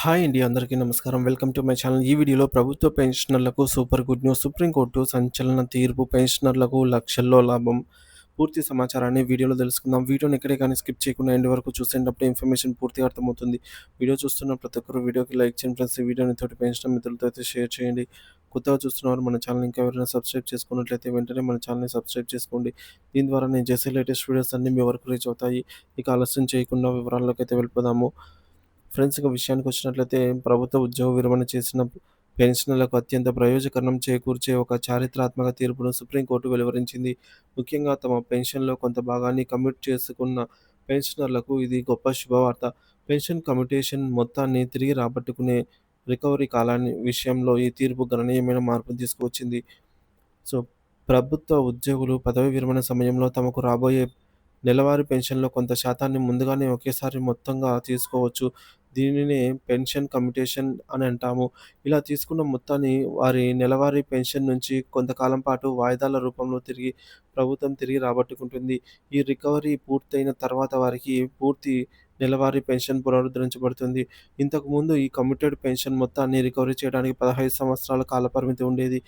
Hi అండి. అందరికీ నమస్కారం. Welcome to my channel. ఈ వీడియోలో ప్రభుత్వ పెన్షనర్లకు సూపర్ గుడ్ న్యూస్. సుప్రీంకోర్టు సంచలన తీర్పు. పెన్షనర్లకు లక్షల్లో లాభం. పూర్తి సమాచారాన్ని వీడియోలో తెలుసుకుందాం. వీడియోని ఎక్కడే కానీ స్కిప్ చేయకుండా ఎండ్ వరకు చూసేటప్పుడు ఇన్ఫర్మేషన్ పూర్తిగా అర్థమవుతుంది. వీడియో చూస్తున్న ప్రతి ఒక్కరు వీడియోకి లైక్ చేయండి ఫ్రెండ్స్. ఈ వీడియోని తోటి పెన్షనర్ మిత్రులతో అయితే షేర్ చేయండి. కొత్తగా చూస్తున్నవారు మన ఛానల్ ఇంకా ఎవరైనా సబ్స్క్రైబ్ చేసుకున్నట్లయితే వెంటనే మన ఛానల్ని సబ్స్క్రైబ్ చేసుకోండి. దీని ద్వారా నేను చేసే లేటెస్ట్ వీడియోస్ అన్నీ మీ వరకు రీచ్ అవుతాయి. ఇక ఆలస్యం చేయకుండా వివరాల్లోకి అయితే వెళ్ళిపోదాము. ఫ్రెండ్స్, ఇక విషయానికి వచ్చినట్లయితే ప్రభుత్వ ఉద్యోగ విరమణ చేసిన పెన్షనర్లకు అత్యంత ప్రయోజకరం చేకూర్చే ఒక చారిత్రాత్మక తీర్పును సుప్రీంకోర్టు వెలువరించింది. ముఖ్యంగా తమ పెన్షన్‌లో కొంత భాగాన్ని కమిట్ చేసుకున్న పెన్షనర్లకు ఇది గొప్ప శుభవార్త. పెన్షన్ కమ్యుటేషన్ మొత్తాన్ని తిరిగి రాబట్టుకునే రికవరీ కాలాన్ని విషయంలో ఈ తీర్పు గణనీయమైన మార్పును తీసుకువచ్చింది. సో, ప్రభుత్వ ఉద్యోగులు పదవీ విరమణ సమయంలో తమకు రాబోయే నెలవారీ పెన్షన్‌లో కొంత శాతాన్ని ముందుగానే ఒకేసారి మొత్తంగా తీసుకోవచ్చు. దీనినే పెన్షన్ కమ్యుటేషన్ అని అంటాము. ఇలా తీసుకున్న మొత్తాన్ని వారి నెలవారీ పెన్షన్ నుంచి కొంతకాలం పాటు వాయిదాల రూపంలో ప్రభుత్వం తిరిగి రాబట్టుకుంటుంది. ఈ రికవరీ పూర్తయిన తర్వాత వారికి పూర్తి నెలవారీ పెన్షన్ పునరుద్ధరించబడుతుంది. ఇంతకుముందు ఈ కమ్యుటెడ్ పెన్షన్ మొత్తాన్ని రికవరీ చేయడానికి 15 సంవత్సరాల కాలపరిమితి ఉండేది.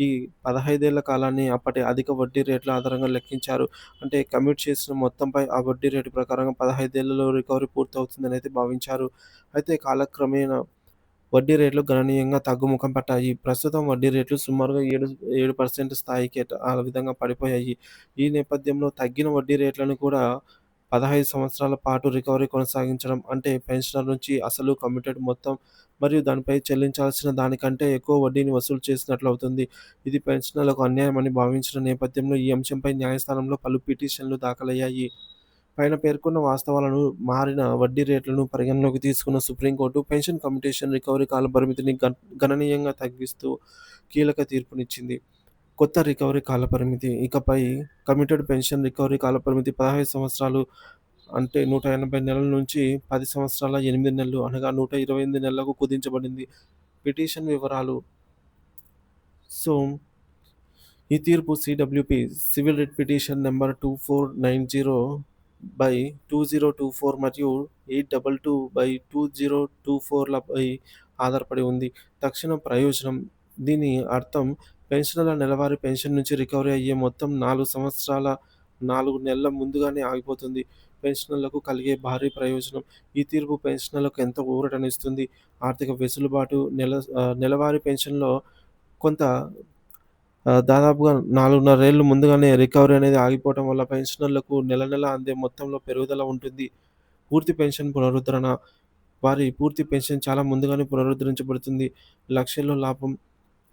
ఈ 15 ఏళ్ల కాలాన్ని అప్పటి అధిక వడ్డీ రేట్ల ఆధారంగా లెక్కించారు. అంటే కమిట్ చేసిన మొత్తంపై ఆ వడ్డీ రేటు ప్రకారంగా 15 ఏళ్లలో రికవరీ పూర్తవుతుందని అయితే భావించారు. అయితే కాలక్రమేణా వడ్డీ రేట్లు గణనీయంగా తగ్గుముఖం పట్టాయి. ప్రస్తుతం వడ్డీ రేట్లు సుమారుగా 7% స్థాయికి ఆ విధంగా పడిపోయాయి. ఈ నేపథ్యంలో తగ్గిన వడ్డీ రేట్లను కూడా 15 సంవత్సరాల పాటు రికవరీ కొనసాగించడం అంటే పెన్షనర్ నుంచి అసలు, కమిటెడ్ మొత్తం మరియు దానిపై చెల్లించాల్సిన దానికంటే ఎక్కువ వడ్డీని వసూలు చేసినట్లవుతుంది. ఇది పెన్షనర్లకు అన్యాయమని భావించిన నేపథ్యంలో ఈ అంశంపై న్యాయస్థానంలో పలు పిటిషన్లు దాఖలయ్యాయి. పైన పేర్కొన్న వాస్తవాలను, మారిన వడ్డీ రేట్లను పరిగణలోకి తీసుకున్న సుప్రీంకోర్టు పెన్షన్ కమ్యుటేషన్ రికవరీ కాల పరిమితిని గణనీయంగా తగ్గిస్తూ కీలక తీర్పునిచ్చింది. కొత్త రికవరీ కాలపరిమితి ఇకపై కమిటెడ్ పెన్షన్ రికవరీ కాలపరిమితి 15 సంవత్సరాలు, అంటే 180 నెలల నుంచి 10 సంవత్సరాల 8 నెలలు అనగా 128 నెలలకు కుదించబడింది. పిటిషన్ వివరాలు. సో, ఈ తీర్పు సిడబ్ల్యూపి సివిల్ రిట్ పిటిషన్ నంబర్ 2490/2024 మరియు 822/2024లపై ఆధారపడి ఉంది. తక్షణ ప్రయోజనం. దీని అర్థం పెన్షనర్ల నెలవారీ పెన్షన్ నుంచి రికవరీ అయ్యే మొత్తం 4 సంవత్సరాల 4 నెలల ముందుగానే ఆగిపోతుంది. పెన్షనర్లకు కలిగే భారీ ప్రయోజనం. ఈ తీర్పు పెన్షనర్లకు ఎంతో ఊరటనిస్తుంది. ఆర్థిక వెసులుబాటు. నెలవారీ పెన్షన్‌లో కొంత దాదాపుగా 4.5 ఏళ్లు ముందుగానే రికవరీ అనేది ఆగిపోవటం వల్ల పెన్షనర్లకు నెల నెలా అందే మొత్తంలో పెరుగుదల ఉంటుంది. పూర్తి పెన్షన్ పునరుద్ధరణ. వారి పూర్తి పెన్షన్ చాలా ముందుగానే పునరుద్ధరించబడుతుంది. లక్షల్లో లాభం.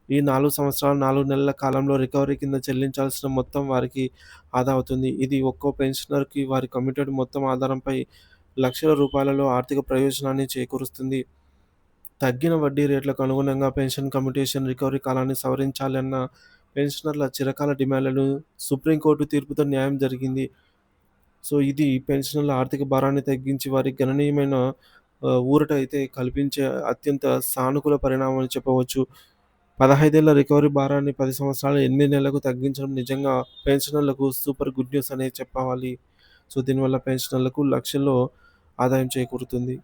ఈ 4 సంవత్సరాలు 4 నెలల కాలంలో రికవరీ కింద చెల్లించాల్సిన మొత్తం వారికి ఆదా అవుతుంది. ఇది ఒక్కో పెన్షనర్‌కి వారి కమిటెడ్ మొత్తం ఆధారంపై లక్షల రూపాయలలో ఆర్థిక ప్రయోజనాన్ని చేకూరుస్తుంది. తగ్గిన వడ్డీ రేట్లకు అనుగుణంగా పెన్షన్ కమ్యుటేషన్ రికవరీ కాలాన్ని సవరించాలన్న పెన్షనర్ల చిరకాల డిమాండ్లను సుప్రీంకోర్టు తీర్పుతో న్యాయం జరిగింది. సో, ఇది పెన్షనర్ల ఆర్థిక భారాన్ని తగ్గించి వారికి గణనీయమైన ఊరట అయితే కల్పించే అత్యంత సానుకూల పరిణామం అని చెప్పవచ్చు. 15 ఏళ్ల రికవరీ భారాన్ని 10 సంవత్సరాలు 8 నెలలకు తగ్గించడం నిజంగా పెన్షనర్లకు సూపర్ గుడ్ న్యూస్ అనే చెప్పాలి. సో, దీనివల్ల పెన్షనర్లకు లక్షల్లో ఆదాయం చేకూరుతుంది.